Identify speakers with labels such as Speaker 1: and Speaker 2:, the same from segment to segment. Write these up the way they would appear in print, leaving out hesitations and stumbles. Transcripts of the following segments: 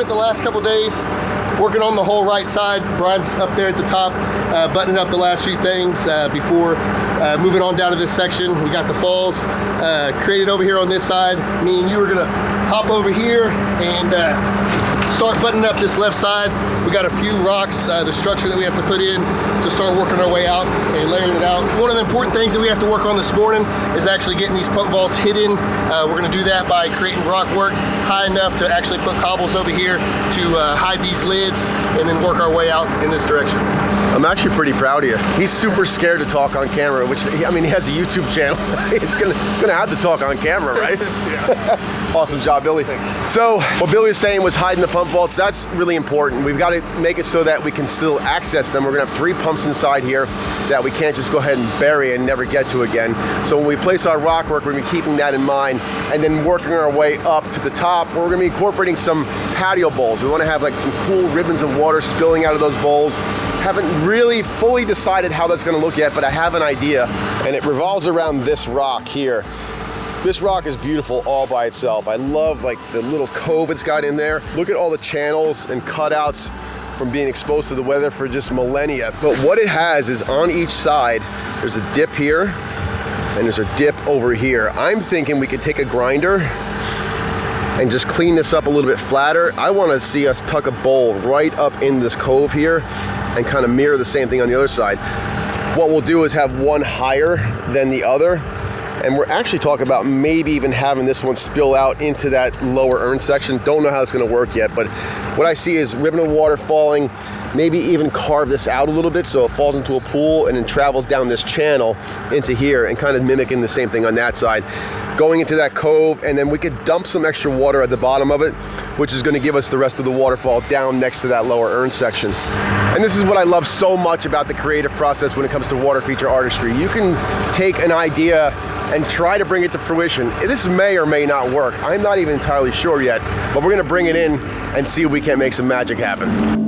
Speaker 1: spent the last couple days working on the whole right side. Brian's up there at the top, buttoning up the last few things before moving on down to this section. We got the falls created over here on this side. Me and you are gonna hop over here and start buttoning up this left side. We got a few rocks, the structure that we have to put in to start working our way out and layering it out. One of the important things that we have to work on this morning is actually getting these pump vaults hidden. We're gonna do that by creating rock work high enough to actually put cobbles over here to hide these lids and then work our way out in this direction.
Speaker 2: I'm actually pretty proud of you. He's super scared to talk on camera, which, I mean, he has a YouTube channel. He's gonna have to talk on camera, right? Yeah. Awesome job, Billy. So what Billy was saying was hiding the pump vaults. That's really important. We've got to make it so that we can still access them. We're gonna have 3 pumps inside here that we can't just go ahead and bury and never get to again. So when we place our rock work, we're gonna be keeping that in mind, and then working our way up to the top, where we're gonna be incorporating some patio bowls. We wanna have like some cool ribbons of water spilling out of those bowls. Haven't really fully decided how that's gonna look yet, but I have an idea, and it revolves around this rock here. This rock is beautiful all by itself. I love like the little cove it's got in there. Look at all the channels and cutouts from being exposed to the weather for just millennia. But what it has is on each side, there's a dip here and there's a dip over here. I'm thinking we could take a grinder and just clean this up a little bit flatter. I wanna see us tuck a bowl right up in this cove here and kind of mirror the same thing on the other side. What we'll do is have one higher than the other, and we're actually talking about maybe even having this one spill out into that lower urn section. Don't know how it's gonna work yet, but what I see is ribbon of water falling, maybe even carve this out a little bit so it falls into a pool and then travels down this channel into here, and kind of mimicking the same thing on that side. Going into that cove, and then we could dump some extra water at the bottom of it, which is gonna give us the rest of the waterfall down next to that lower urn section. And this is what I love so much about the creative process when it comes to water feature artistry. You can take an idea and try to bring it to fruition. This may or may not work. I'm not even entirely sure yet, but we're gonna bring it in and see if we can't make some magic happen.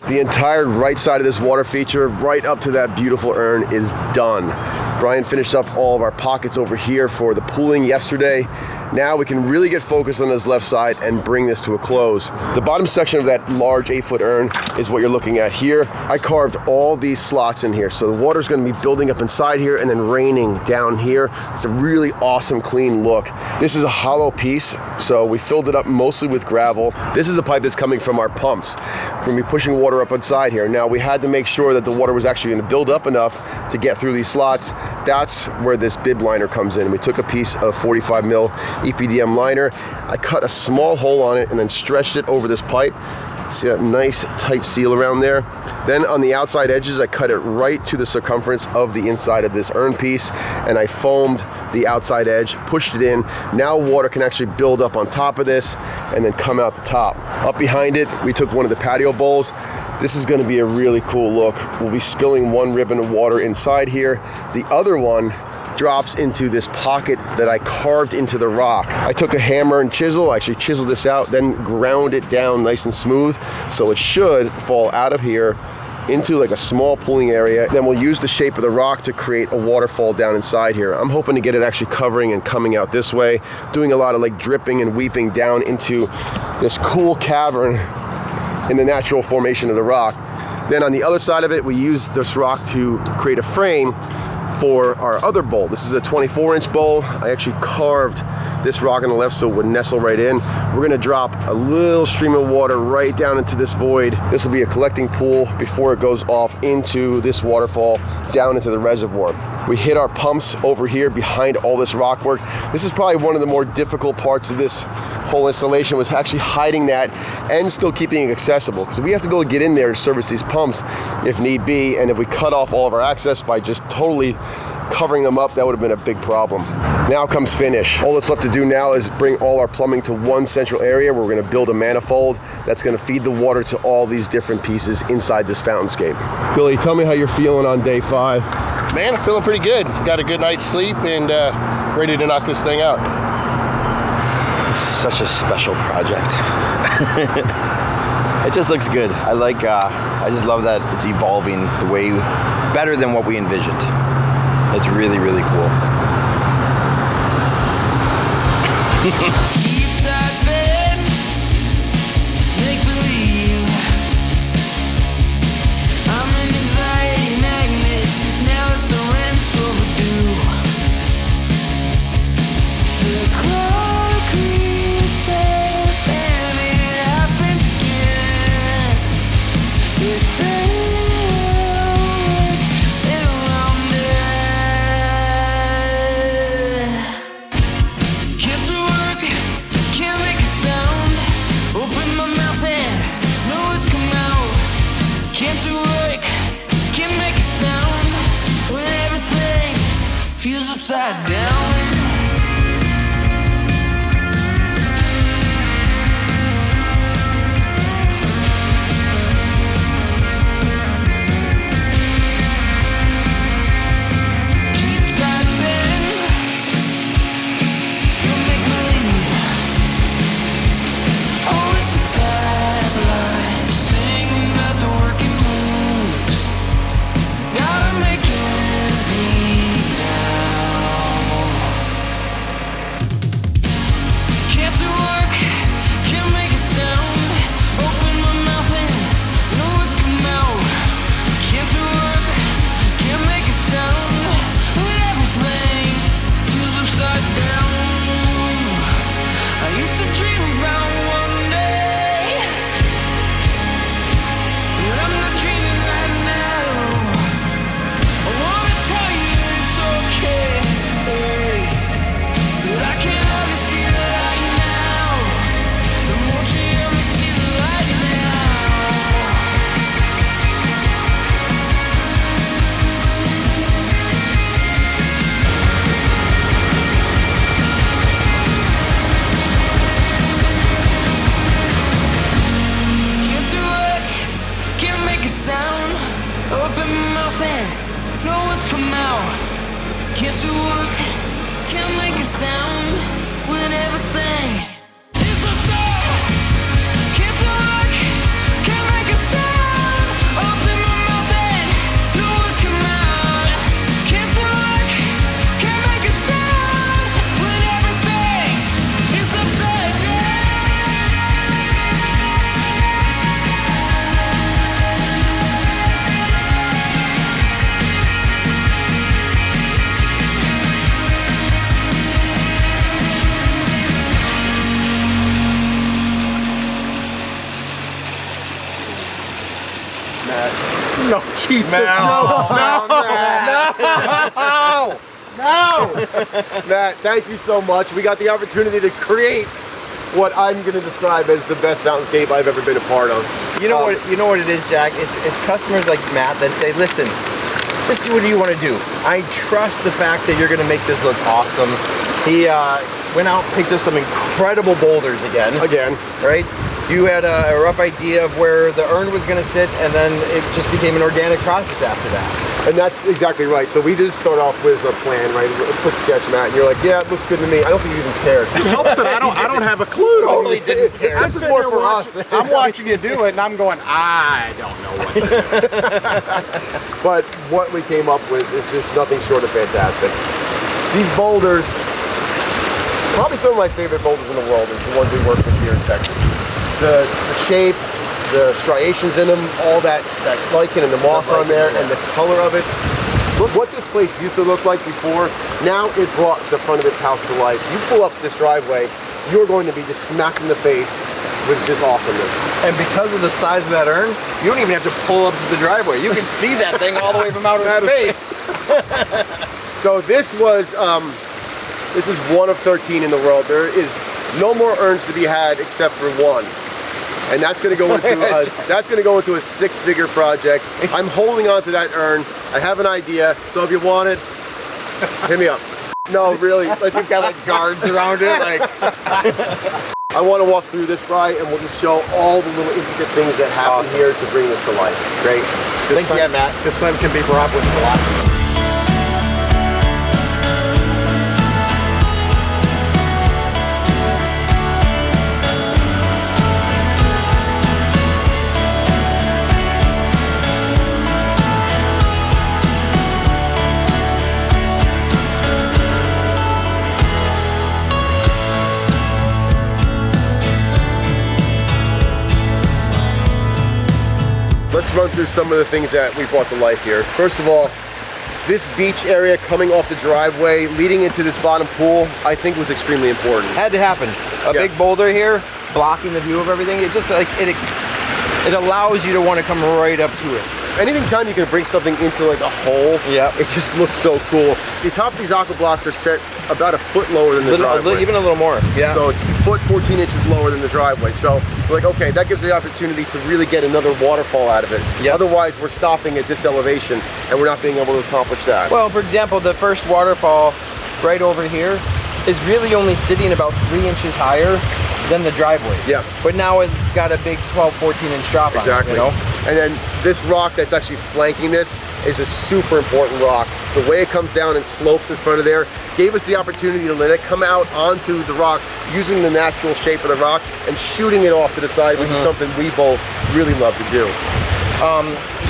Speaker 2: The entire right side of this water feature, right up to that beautiful urn, is done. Brian finished up all of our pockets over here for the pooling yesterday. Now we can really get focused on this left side and bring this to a close. The bottom section of that large 8-foot urn is what you're looking at here. I carved all these slots in here, so the water's gonna be building up inside here and then raining down here. It's a really awesome, clean look. This is a hollow piece, so we filled it up mostly with gravel. This is the pipe that's coming from our pumps. We're gonna be pushing water up inside here. Now we had to make sure that the water was actually gonna build up enough to get through these slots, That's where this bib liner comes in. We took a piece of 45 mil EPDM liner. I cut a small hole on it and then stretched it over this pipe. See that nice tight seal around there? Then on the outside edges, I cut it right to the circumference of the inside of this urn piece, and I foamed the outside edge, pushed it in. Now water can actually build up on top of this and then come out the top. Up behind it, we took one of the patio bowls. This is going to be a really cool look. We'll be spilling one ribbon of water inside here. The other one drops into this pocket that I carved into the rock. I took a hammer and chisel, actually chiseled this out, then ground it down nice and smooth, so it should fall out of here into like a small pooling area. Then we'll use the shape of the rock to create a waterfall down inside here. I'm hoping to get it actually covering and coming out this way, doing a lot of like dripping and weeping down into this cool cavern in the natural formation of the rock. Then on the other side of it, we use this rock to create a frame for our other bowl. This is a 24-inch bowl. I actually carved this rock on the left so it would nestle right in. We're gonna drop a little stream of water right down into this void. This will be a collecting pool before it goes off into this waterfall down into the reservoir. We hit our pumps over here behind all this rock work. This is probably one of the more difficult parts of this whole installation, was actually hiding that and still keeping it accessible, because we have to be able to get in there to service these pumps if need be, and if we cut off all of our access by just totally covering them up, that would have been a big problem. Now comes finish. All that's left to do now is bring all our plumbing to one central area where we're going to build a manifold that's going to feed the water to all these different pieces inside this fountainscape. Billy, tell me how you're feeling on day 5.
Speaker 1: Man, I'm feeling pretty good. Got a good night's sleep and ready to knock this thing out.
Speaker 3: It's such a special project. It just looks good. I just love that it's evolving the way better than what we envisioned. It's really, really cool.
Speaker 4: Upside down. Can't do work, can't make a sound when everything is upside. Can't do work, can't make a sound. Open my mouth and no words come out. Can't do work, can't make a sound when everything is upside down.
Speaker 1: No, Jesus.
Speaker 2: No. Matt, thank you so much. We got the opportunity to create what I'm going to describe as the best fountainscape I've ever been a part of.
Speaker 3: You know what it is, Jack? It's customers like Matt that say, listen, just do what you want to do. I trust the fact that you're going to make this look awesome. He went out and picked up some incredible boulders again. Right? You had a rough idea of where the urn was going to sit, and then it just became an organic process after that.
Speaker 2: And that's exactly right. So we did start off with a plan, right? A quick sketch, Matt. And you're like, yeah, it looks good to me. I don't think you even cared.
Speaker 1: It helps that I don't have a clue.
Speaker 3: Totally didn't care.
Speaker 2: This is more for us.
Speaker 1: I'm watching you do it, and I'm going, I don't know what to do.
Speaker 2: But what we came up with is just nothing short of fantastic. These boulders, probably some of my favorite boulders in the world is the ones we work with here in Texas. The shape, the striations in them, all that lichen and the moss on there, and the color of it. Look what this place used to look like before. Now it brought the front of this house to life. You pull up this driveway, you're going to be just smacked in the face with just awesomeness.
Speaker 3: And because of the size of that urn, you don't even have to pull up to the driveway. You can see that thing all the way from outer space.
Speaker 2: So this was, this is one of 13 in the world. There is no more urns to be had except for one. And that's going to go into a six-figure project. I'm holding on to that urn. I have an idea, so if you want it, hit me up. No, really.
Speaker 3: Like you've got like guards around it, like.
Speaker 2: I want to walk through this, Bri, and we'll just show all the little intricate things that happen here to bring this to life.
Speaker 3: Great. Thanks again, Matt.
Speaker 1: This sun can be brought with a lot.
Speaker 2: Let's run through some of the things that we brought to life here. First of all, this beach area coming off the driveway, leading into this bottom pool, I think was extremely important.
Speaker 3: Had to happen. A big boulder here, blocking the view of everything. It just like, it allows you to want to come right up to it.
Speaker 2: Anytime you can bring something into like a hole, it just looks so cool. The top of these aqua blocks are set about a foot lower than the driveway.
Speaker 3: Even a little more,
Speaker 2: So it's a foot 14 inches lower than the driveway. So we're like, okay, that gives the opportunity to really get another waterfall out of it. Otherwise, we're stopping at this elevation and we're not being able to accomplish that.
Speaker 3: Well, for example, the first waterfall right over here is really only sitting about 3 inches higher than the driveway. But now it's got a big 12, 14 inch drop on it, you know?
Speaker 2: And then this rock that's actually flanking this is a super important rock. The way it comes down and slopes in front of there gave us the opportunity to let it come out onto the rock using the natural shape of the rock and shooting it off to the side, which is something we both really love to do.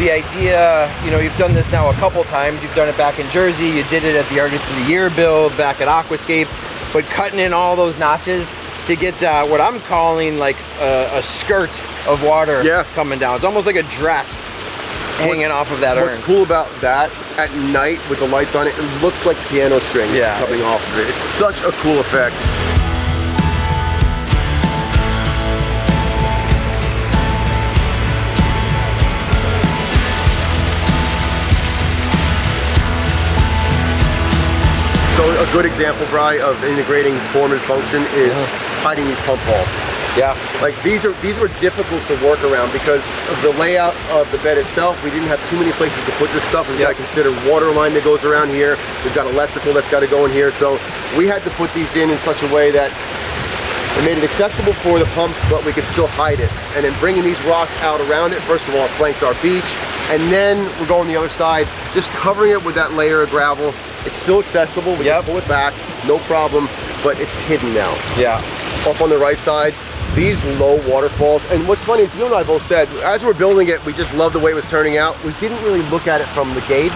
Speaker 3: The idea, you know, you've done this now a couple times. You've done it back in Jersey. You did it at the Artist of the Year build back at Aquascape. But cutting in all those notches to get what I'm calling like a skirt of water coming down. It's almost like a dress hanging off of that urn.
Speaker 2: What's cool about that, at night with the lights on it, it looks like piano strings coming off of it. It's such a cool effect. So a good example, Bri, of integrating form and function is hiding these pump balls. Like these were difficult to work around because of the layout of the bed itself. We didn't have too many places to put this stuff. We've got to consider water line that goes around here. We've got electrical that's got to go in here. So we had to put these in such a way that it made it accessible for the pumps, but we could still hide it. And then bringing these rocks out around it, first of all, it flanks our beach. And then we're going the other side, just covering it with that layer of gravel. It's still accessible. We can pull it back, no problem, but it's hidden now. Off on the right side, these low waterfalls. And what's funny is you and I both said, as we're building it, we just love the way it was turning out. We didn't really look at it from the gate.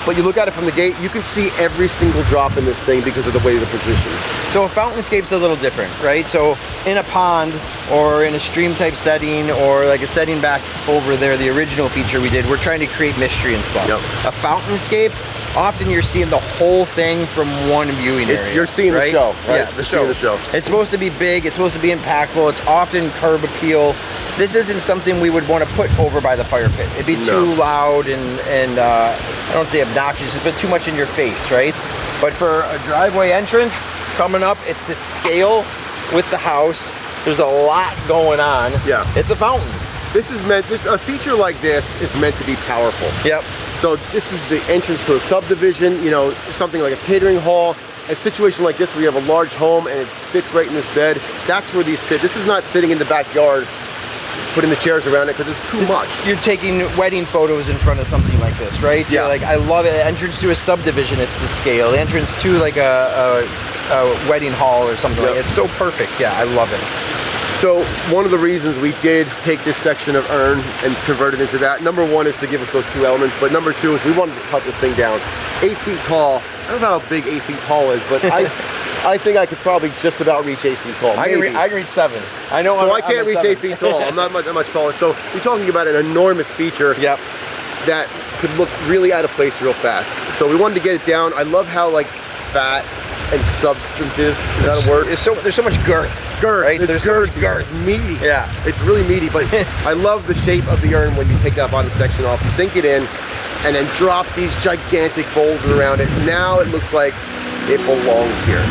Speaker 2: But you look at it from the gate, you can see every single drop in this thing because of the way the position.
Speaker 3: So a fountainscape's a little different, right? So in a pond or in a stream type setting or like a setting back over there, the original feature we did, we're trying to create mystery and stuff. A fountainscape often you're seeing the whole thing from one viewing area.
Speaker 2: You're seeing
Speaker 3: right?
Speaker 2: the show, right?
Speaker 3: Yeah, the
Speaker 2: You're
Speaker 3: show.
Speaker 2: seeing the show.
Speaker 3: It's supposed to be big, it's supposed to be impactful, it's often curb appeal. This isn't something we would want to put over by the fire pit. It'd be too loud and I don't say obnoxious, but too much in your face, right? But for a driveway entrance coming up, it's to scale with the house. There's a lot going on.
Speaker 2: Yeah.
Speaker 3: It's a fountain.
Speaker 2: A feature like this is meant to be powerful.
Speaker 3: Yep.
Speaker 2: So this is the entrance to a subdivision, you know, something like a catering hall. A situation like this where you have a large home and it fits right in this bed, that's where these fit. This is not sitting in the backyard putting the chairs around it because it's too much.
Speaker 3: You're taking wedding photos in front of something like this, right?
Speaker 2: Yeah.
Speaker 3: Like, I love it. The entrance to a subdivision, it's the scale. The entrance to like a wedding hall or something like that. It's so perfect. Yeah, I love it.
Speaker 2: So one of the reasons we did take this section of urn and convert it into that, number one is to give us those two elements, but number two is we wanted to cut this thing down. 8 feet tall. I don't know how big 8 feet tall is, but I think I could probably just about reach 8 feet tall.
Speaker 3: I can reach 7. I know.
Speaker 2: So I can't reach 8 feet tall. I'm not that much taller. So you're talking about an enormous feature.
Speaker 3: Yep.
Speaker 2: That could look really out of place real fast. So we wanted to get it down. I love how like fat and substantive, is that a word?
Speaker 3: There's so much girth. Right?
Speaker 2: There's
Speaker 3: so
Speaker 2: girth,
Speaker 3: much girth.
Speaker 2: it's meaty.
Speaker 3: Yeah.
Speaker 2: It's really meaty, but I love the shape of the urn when you take that bottom section off, sink it in, and then drop these gigantic bowls around it. Now it looks like it belongs here.